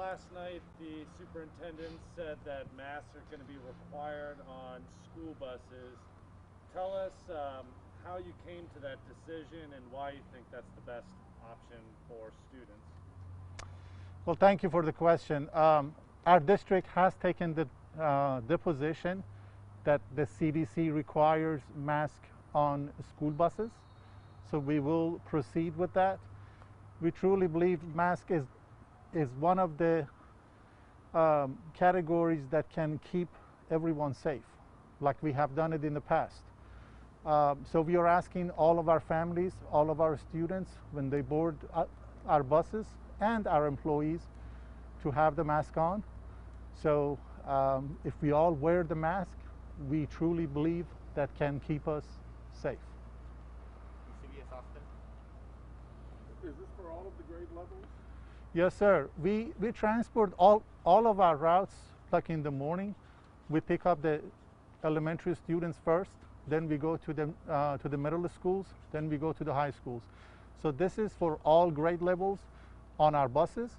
last night the superintendent said that masks are going to be required on school buses. Tell us how you came to that decision and why you think that's the best option for students. Well, thank you for the question. Our district has taken the position that the CDC requires masks on school buses, so we will proceed with that. We truly believe mask is one of the categories that can keep everyone safe, like we have done it in the past. So we are asking all of our families, all of our students, when they board our buses, and our employees to have the mask on. So if we all wear the mask, we truly believe that can keep us safe. Is this for all of the grade levels? Yes, sir. We transport all of our routes, like in the morning. We pick up the elementary students first, then we go to the middle schools, then we go to the high schools. So this is for all grade levels on our buses,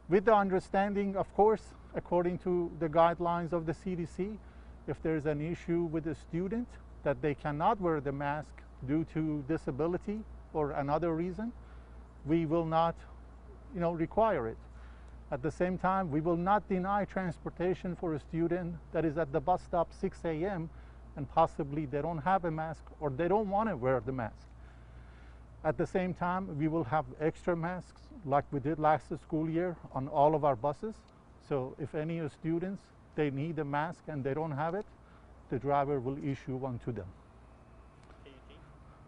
with the understanding, of course, according to the guidelines of the CDC, if there's an issue with a student that they cannot wear the mask due to disability or another reason, we will not, require it. At the same time, we will not deny transportation for a student that is at the bus stop 6 a.m. and possibly they don't have a mask or they don't want to wear the mask. At the same time, we will have extra masks like we did last school year on all of our buses. So if any students, they need a mask and they don't have it, the driver will issue one to them.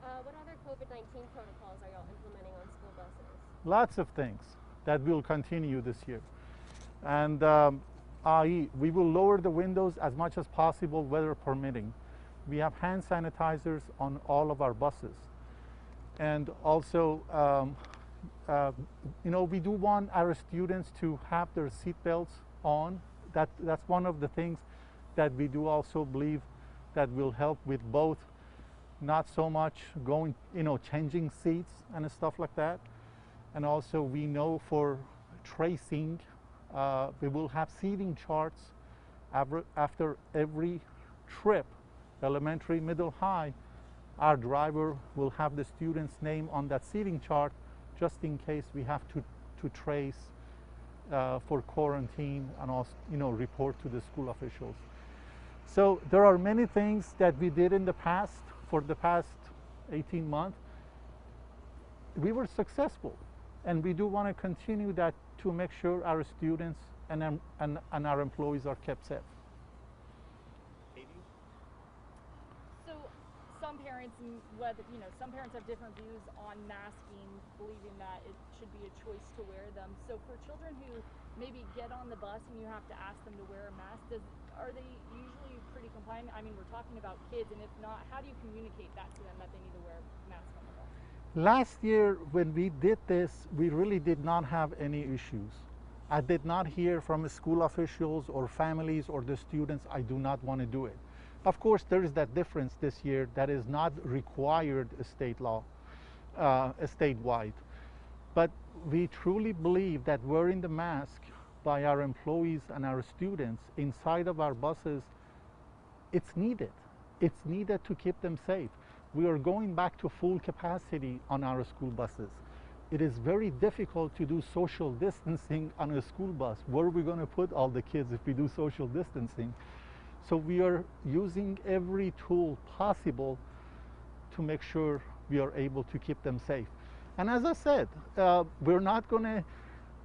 What other COVID-19 protocols are y'all implementing on school buses? Lots of things that will continue this year. And i.e., we will lower the windows as much as possible, weather permitting. We have hand sanitizers on all of our buses. And also, we do want our students to have their seat belts on. That's one of the things that we do also believe that will help with both, not so much going, changing seats and stuff like that. And also we know for tracing, we will have seating charts after every trip, elementary, middle, high. Our driver will have the student's name on that seating chart just in case we have to trace for quarantine and also, report to the school officials. So there are many things that we did in the past, for the past 18 months. We were successful, and we do want to continue that to make sure our students and our employees are kept safe. So some parents, some parents have different views on masking, believing that it should be a choice to wear them. So for children who maybe get on the bus and you have to ask them to wear a mask, are they usually pretty compliant? I mean, we're talking about kids, and if not, how do you communicate that to them that they need to wear a mask on the bus? Last year, when we did this, we really did not have any issues. I did not hear from school officials or families or the students, I do not want to do it. Of course, there is that difference this year that is not required state law, statewide. But we truly believe that wearing the mask by our employees and our students inside of our buses, it's needed. It's needed to keep them safe. We are going back to full capacity on our school buses. It is very difficult to do social distancing on a school bus. Where are we going to put all the kids if we do social distancing? So we are using every tool possible to make sure we are able to keep them safe. And as I said, we're not going to,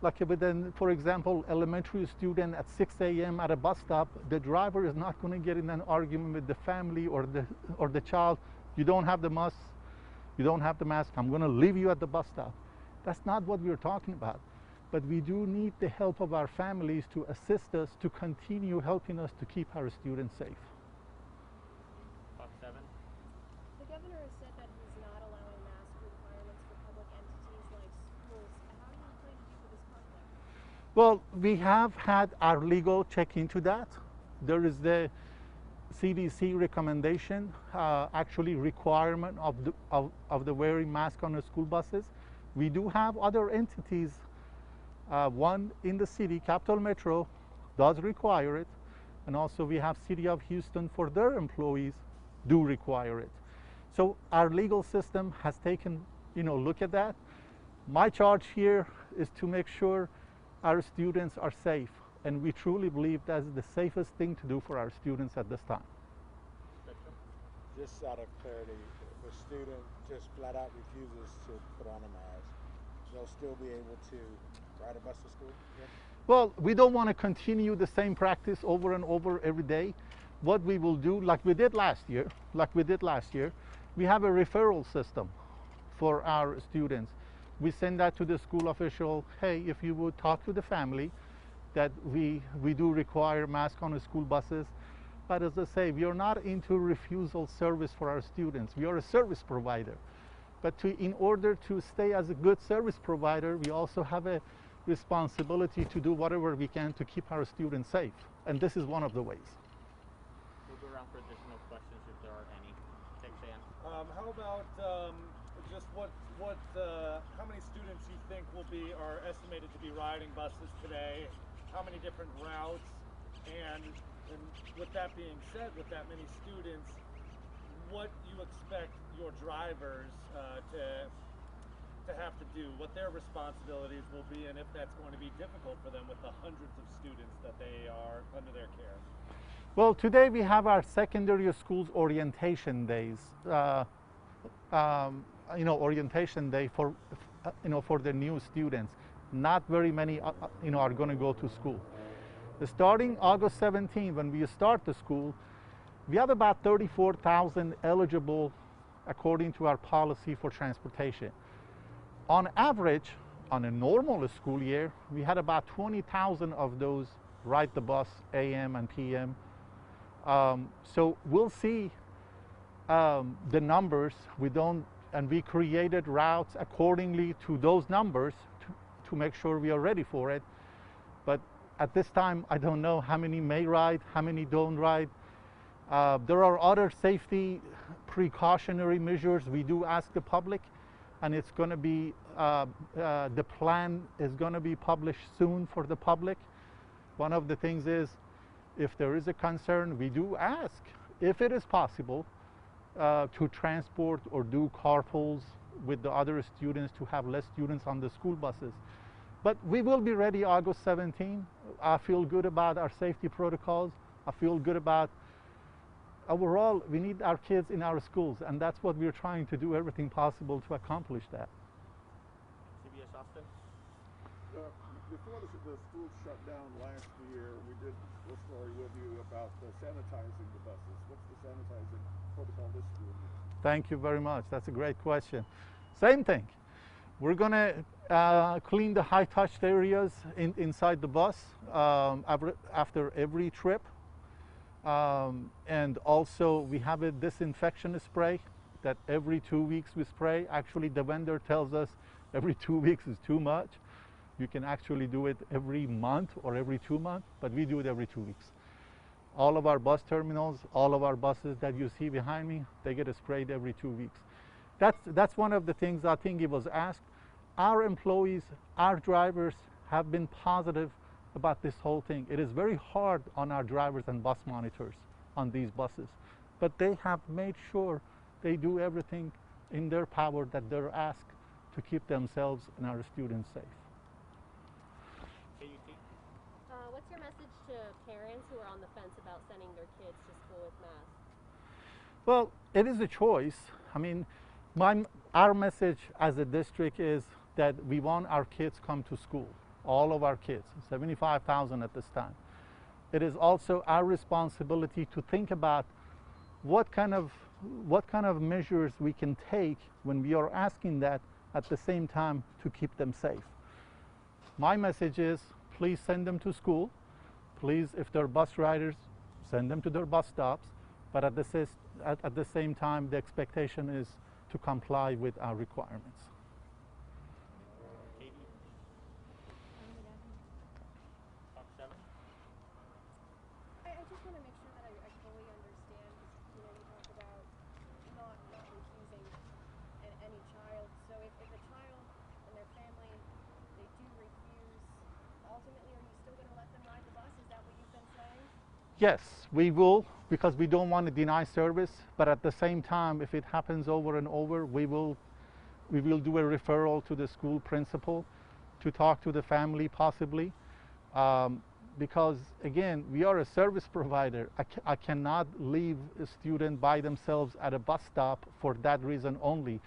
like within, for example, elementary student at 6 a.m. at a bus stop, the driver is not going to get in an argument with the family or the child. You don't have the mask, I'm going to leave you at the bus stop. That's not what we're talking about. But we do need the help of our families to assist us to continue helping us to keep our students safe. The governor has said that he's not allowing mask requirements for public entities like schools. How do you plan to deal with this conflict? Well, we have had our legal check into that. There is the CDC recommendation, actually requirement of the wearing mask on the school buses. We do have other entities One in the city, Capital Metro, does require it, and also we have City of Houston for their employees do require it. So our legal system has taken, look at that. My charge here is to make sure our students are safe, and we truly believe that's the safest thing to do for our students at this time. Just out of clarity, if a student just flat out refuses to put on a mask, they'll still be able to ride a bus to school? Yeah. Well, we don't want to continue the same practice over and over every day. What we will do, like we did last year, we have a referral system for our students. We send that to the school official. Hey, if you would talk to the family, that we do require masks on the school buses. But as I say, we are not into refusal service for our students. We are a service provider. But in order to stay as a good service provider, we also have a responsibility to do whatever we can to keep our students safe. And this is one of the ways. We'll go around for additional questions if there are any. Take Sam. How about just how many students you think are estimated to be riding buses today? How many different routes? And with that being said, with that many students, what you expect your drivers to have to do, what their responsibilities will be, and if that's going to be difficult for them with the hundreds of students that they are under their care. Well, today we have our secondary schools orientation days. Orientation day for the new students. Not very many, are going to go to school. Starting August 17, when we start the school, we have about 34,000 eligible according to our policy for transportation. On average, on a normal school year, we had about 20,000 of those ride the bus AM and PM. So we'll see the numbers. We created routes accordingly to those numbers to make sure we are ready for it. But at this time, I don't know how many may ride, how many don't ride. There are other safety precautionary measures we do ask the public, and it's going to be, the plan is going to be published soon for the public. One of the things is, if there is a concern, we do ask if it is possible to transport or do carpools with the other students to have less students on the school buses. But we will be ready August 17. I feel good about our safety protocols. I feel good about overall, we need our kids in our schools, and that's what we're trying to do, everything possible to accomplish that. CBS Austin? Before the school shut down last year, we did a story with you about the sanitizing the buses. What's the sanitizing protocol this school year? Thank you very much. That's a great question. Same thing. We're going to clean the high-touched areas inside the bus after every trip. And also we have a disinfection spray that every 2 weeks we spray. Actually, the vendor tells us every 2 weeks is too much. You can actually do it every month or every 2 months, but we do it every 2 weeks. All of our bus terminals, all of our buses that you see behind me, they get sprayed every 2 weeks. That's one of the things I think it was asked. Our employees, our drivers have been positive about this whole thing. It is very hard on our drivers and bus monitors on these buses, but they have made sure they do everything in their power that they're asked to keep themselves and our students safe. What's your message to parents who are on the fence about sending their kids to school with masks? Well, it is a choice. I mean, our message as a district is that we want our kids come to school, all of our kids, 75,000 at this time. It is also our responsibility to think about what kind of measures we can take when we are asking that at the same time to keep them safe. My message is, please send them to school. Please, if they're bus riders, send them to their bus stops. But at the same time, the expectation is to comply with our requirements. I just want to make sure that I fully understand, you talk about not refusing any child. So if a child and their family, they do refuse Yes, we will, because we don't want to deny service, but at the same time, if it happens over and over, we will do a referral to the school principal to talk to the family possibly. Because again, we are a service provider. I cannot leave a student by themselves at a bus stop for that reason only.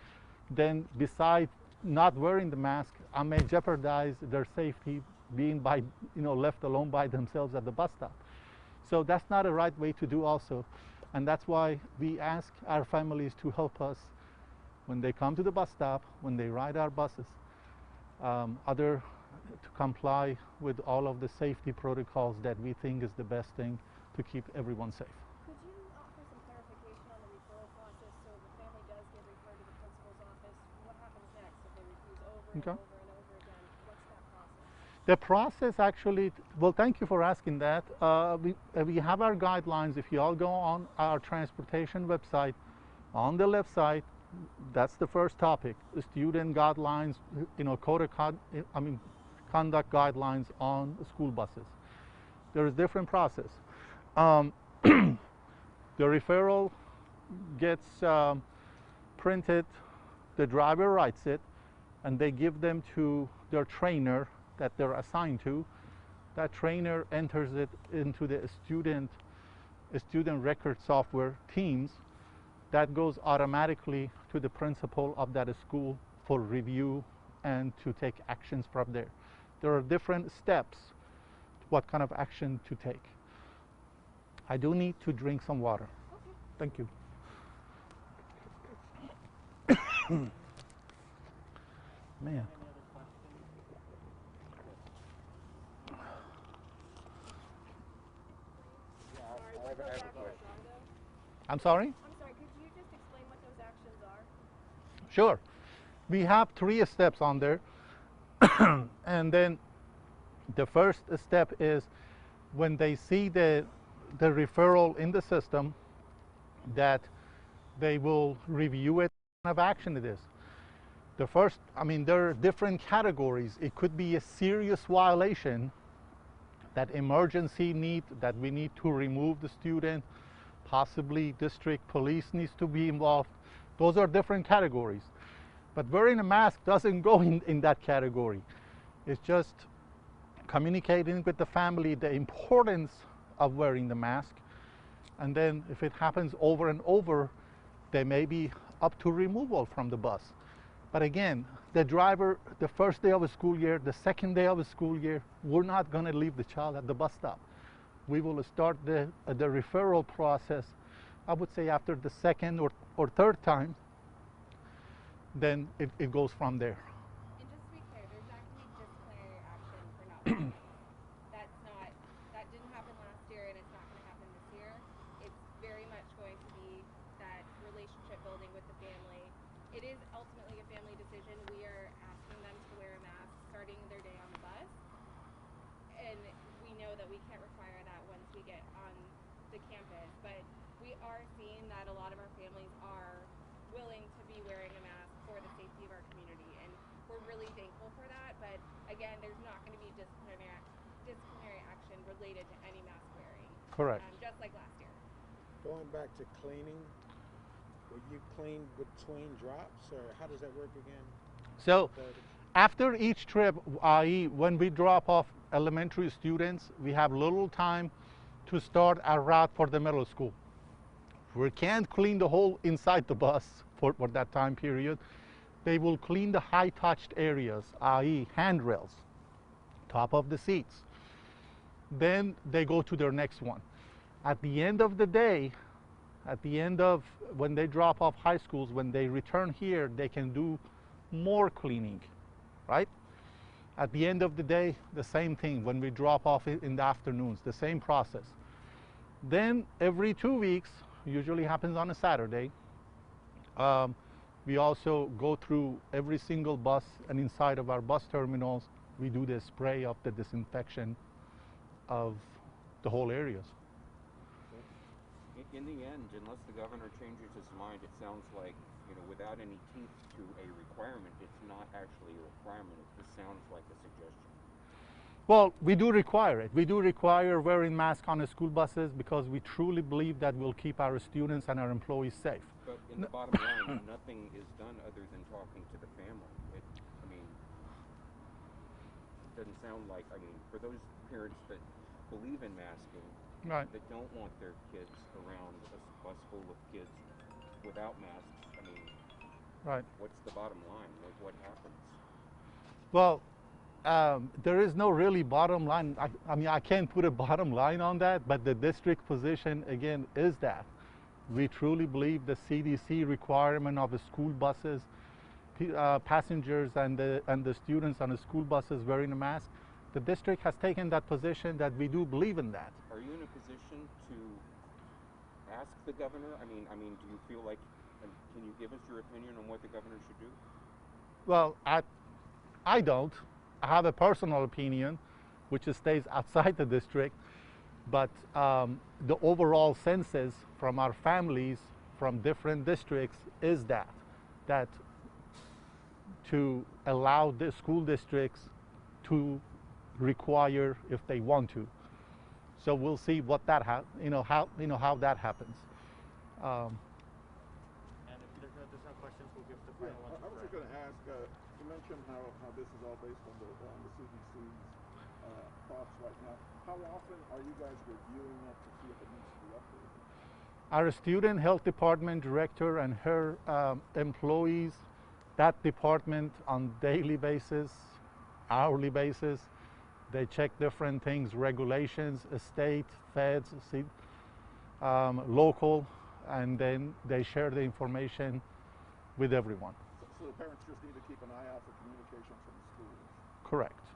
Then besides not wearing the mask, I may jeopardize their safety being left alone by themselves at the bus stop. So that's not a right way to do also. And that's why we ask our families to help us when they come to the bus stop, when they ride our buses, to comply with all of the safety protocols that we think is the best thing to keep everyone safe. Could you offer some clarification on the referral process? So the family does get referred to the principal's office. What happens next if they refuse over and Okay. over and over again? What's that process? The process actually, well, thank you for asking that. We have our guidelines. If you all go on our transportation website, on the left side, that's the first topic, the student guidelines, conduct guidelines on school buses. There is different process. The referral gets printed, the driver writes it, and they give them to their trainer that they're assigned to. That trainer enters it into the student record software Teams. That goes automatically to the principal of that school for review and to take actions from there. There are different steps to what kind of action to take. I do need to drink some water. Okay. Thank you. Man. I'm sorry? I'm sorry, could you just explain what those actions are? Sure. We have 3 steps on there. And then the first step is when they see the referral in the system, that they will review it, what kind of action it is. The first, there are different categories. It could be a serious violation, that emergency need, that we need to remove the student, possibly district police needs to be involved. Those are different categories. But wearing a mask doesn't go in that category. It's just communicating with the family the importance of wearing the mask. And then if it happens over and over, they may be up to removal from the bus. But again, the driver, the first day of a school year, the second day of a school year, we're not going to leave the child at the bus stop. We will start the referral process, I would say after the second or third time, then it goes from there. And just to be clear, there's not going to be disciplinary action for not wearing masks. That didn't happen last year and it's not going to happen this year. It's very much going to be that relationship building with the family. It is ultimately a family decision. We are asking them to wear a mask starting their day on the bus. And we know that we can't require that once we get on the campus. But we are seeing that a lot of our families are willing to be wearing a mask for the safety of our community, and we're really thankful for that. But again, there's not going to be disciplinary action related to any mask wearing. Correct. Just like last year. Going back to cleaning, will you clean between drops, or how does that work again? So after each trip, i.e. when we drop off elementary students, we have little time to start our route for the middle school. We can't clean the whole inside the bus for that time period. They will clean the high touched areas, i.e. handrails, top of the seats. Then they go to their next one. At the end of the day, when they drop off high schools, when they return here, they can do more cleaning, right? At the end of the day, the same thing. When we drop off in the afternoons, the same process. Then every 2 weeks, usually happens on a Saturday, we also go through every single bus, and inside of our bus terminals, we do the spray of the disinfection of the whole areas. In the end, unless the governor changes his mind, it sounds like, without any teeth to a requirement, it's not actually a requirement. It just sounds like a suggestion. Well, we do require it. We do require wearing masks on the school buses because we truly believe that will keep our students and our employees safe. But in the bottom line, nothing is done other than talking to the family. It doesn't sound like, for those parents that believe in masking, Right. that don't want their kids around a bus full of kids without masks, Right. what's the bottom line? What happens? Well, there is no really bottom line. I can't put a bottom line on that, but the district position, again, is that we truly believe the CDC requirement of the school buses, passengers and the students on the school buses wearing a mask. The district has taken that position that we do believe in that. Are you in a position to ask the governor? Do you feel like, can you give us your opinion on what the governor should do? Well, I don't. I have a personal opinion, which stays outside the district, but the overall census from our families from different districts is that to allow the school districts to require if they want to. So we'll see what that how that happens. And if there's no questions, we'll give the final one. I was just going to ask. You mentioned how this is all based on the CDC's thoughts right now. How often are you guys reviewing it to see if it needs to be updated? Our student health department director and her employees, that department on daily basis, hourly basis, they check different things, regulations, state, feds, local, and then they share the information with everyone. So the parents just need to keep an eye out for communication from the schools. Correct.